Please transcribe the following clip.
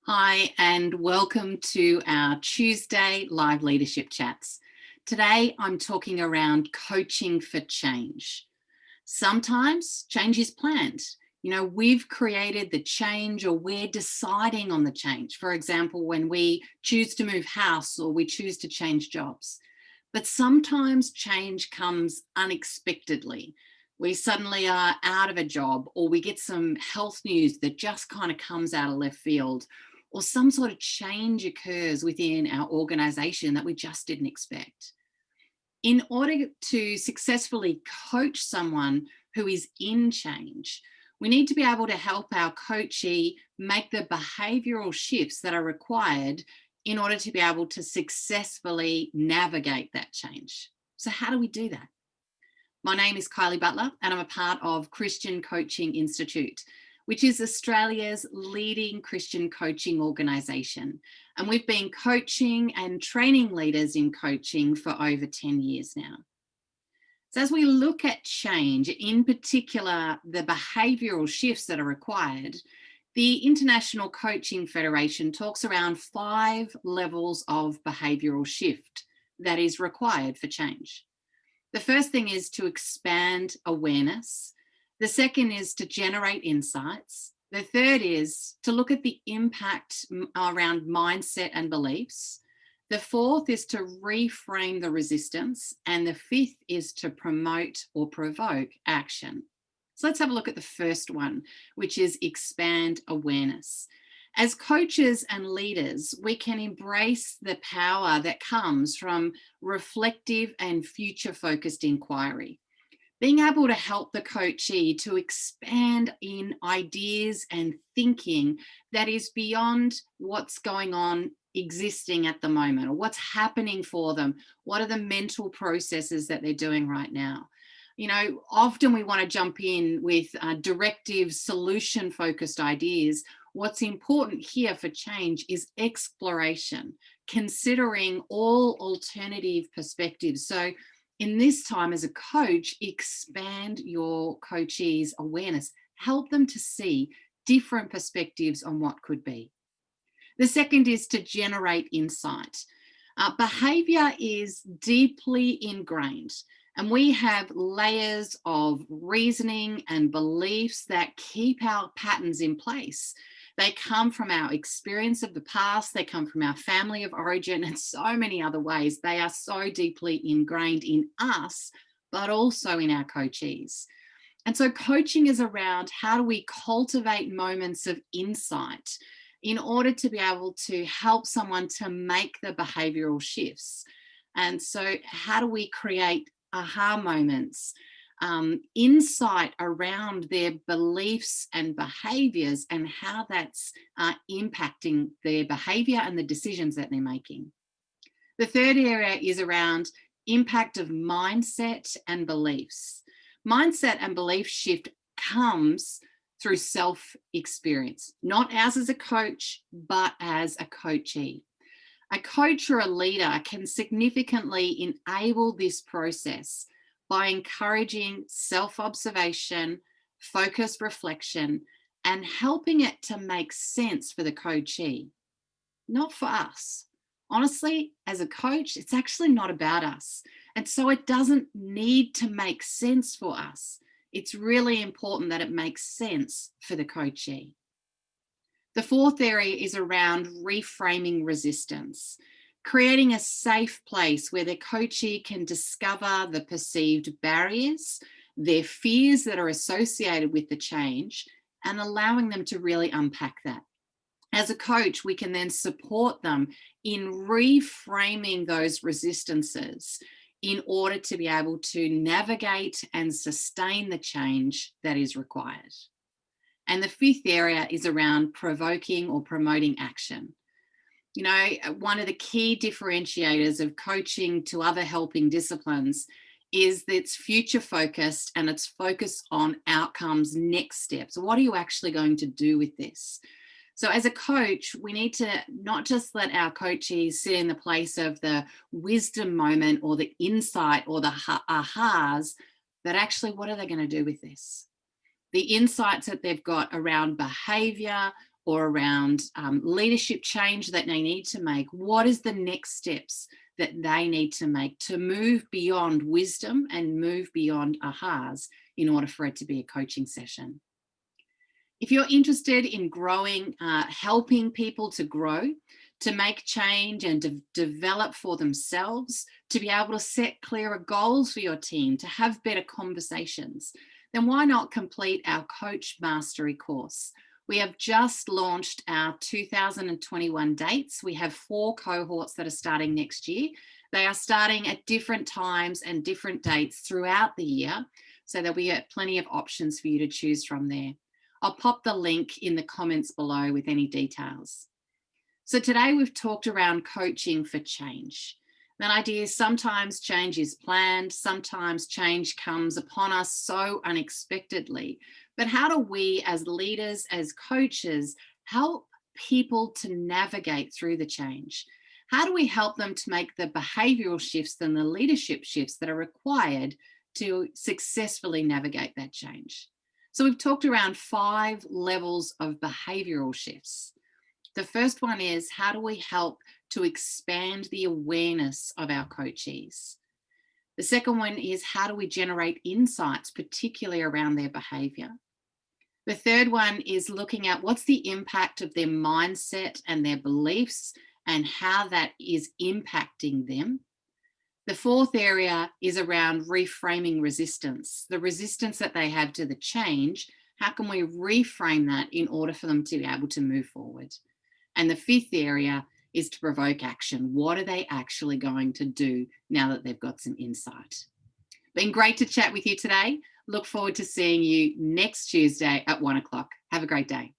Hi, and welcome to our Tuesday live leadership chats. Today, I'm talking around coaching for change. Sometimes change is planned. We've created the change or we're deciding on the change. For example, when we choose to move house or we choose to change jobs. But sometimes change comes unexpectedly. We suddenly are out of a job, or we get some health news that just kind of comes out of left field, or some sort of change occurs within our organization that we just didn't expect. In order to successfully coach someone who is in change, we need to be able to help our coachee make the behavioural shifts that are required in order to be able to successfully navigate that change. So how do we do that? My name is Kylie Butler, and I'm a part of Christian Coaching Institute, which is Australia's leading Christian coaching organisation. And we've been coaching and training leaders in coaching for over 10 years now. So as we look at change, in particular, the behavioural shifts that are required, the International Coaching Federation talks around 5 levels of behavioural shift that is required for change. The first thing is to expand awareness. The second is to generate insights. The third is to look at the impact around mindset and beliefs. The fourth is to reframe the resistance. And the fifth is to promote or provoke action. So let's have a look at the first one, which is expand awareness. As coaches and leaders, we can embrace the power that comes from reflective and future-focused inquiry. Being able to help the coachee to expand in ideas and thinking that is beyond what's going on existing at the moment, or what's happening for them. What are the mental processes that they're doing right now? Often we want to jump in with directive, solution-focused ideas. What's important here for change is exploration, considering all alternative perspectives. So in this time as a coach, expand your coachee's awareness. Help them to see different perspectives on what could be. The second is to generate insight. Behavior is deeply ingrained, and we have layers of reasoning and beliefs that keep our patterns in place. They come from our experience of the past, they come from our family of origin, and so many other ways. They are so deeply ingrained in us, but also in our coachees. And so coaching is around how do we cultivate moments of insight in order to be able to help someone to make the behavioural shifts. And so how do we create aha moments, insight around their beliefs and behaviours and how that's impacting their behaviour and the decisions that they're making. The third area is around impact of mindset and beliefs. Mindset and belief shift comes through self-experience, not as a coach, but as a coachee. A coach or a leader can significantly enable this process by encouraging self-observation, focused reflection, and helping it to make sense for the coachee, not for us. Honestly, as a coach, it's actually not about us. And so it doesn't need to make sense for us. It's really important that it makes sense for the coachee. The fourth area is around reframing resistance, creating a safe place where the coachee can discover the perceived barriers, their fears that are associated with the change, and allowing them to really unpack that. As a coach, we can then support them in reframing those resistances in order to be able to navigate and sustain the change that is required. And the fifth area is around provoking or promoting action. One of the key differentiators of coaching to other helping disciplines is that it's future focused and it's focused on outcomes, next steps. What are you actually going to do with this? So as a coach, we need to not just let our coachees sit in the place of the wisdom moment or the insight or the ahas, but actually what are they going to do with this? The insights that they've got around behavior or around leadership change that they need to make. What is the next steps that they need to make to move beyond wisdom and move beyond ahas in order for it to be a coaching session? If you're interested in growing, helping people to grow, to make change and to develop for themselves, to be able to set clearer goals for your team, to have better conversations, then why not complete our Coach Mastery course? We have just launched our 2021 dates. We have 4 cohorts that are starting next year. They are starting at different times and different dates throughout the year, so there'll be plenty of options for you to choose from there. I'll pop the link in the comments below with any details. So today we've talked around coaching for change. That idea is sometimes change is planned, sometimes change comes upon us so unexpectedly. But how do we as leaders, as coaches, help people to navigate through the change? How do we help them to make the behavioural shifts and the leadership shifts that are required to successfully navigate that change? So we've talked around 5 levels of behavioural shifts. The first one is, how do we help to expand the awareness of our coachees? The second one is, how do we generate insights, particularly around their behaviour? The third one is looking at what's the impact of their mindset and their beliefs and how that is impacting them. The fourth area is around reframing resistance, the resistance that they have to the change. How can we reframe that in order for them to be able to move forward? And the fifth area is to provoke action. What are they actually going to do now that they've got some insight? Been great to chat with you today. Look forward to seeing you next Tuesday at 1 o'clock. Have a great day.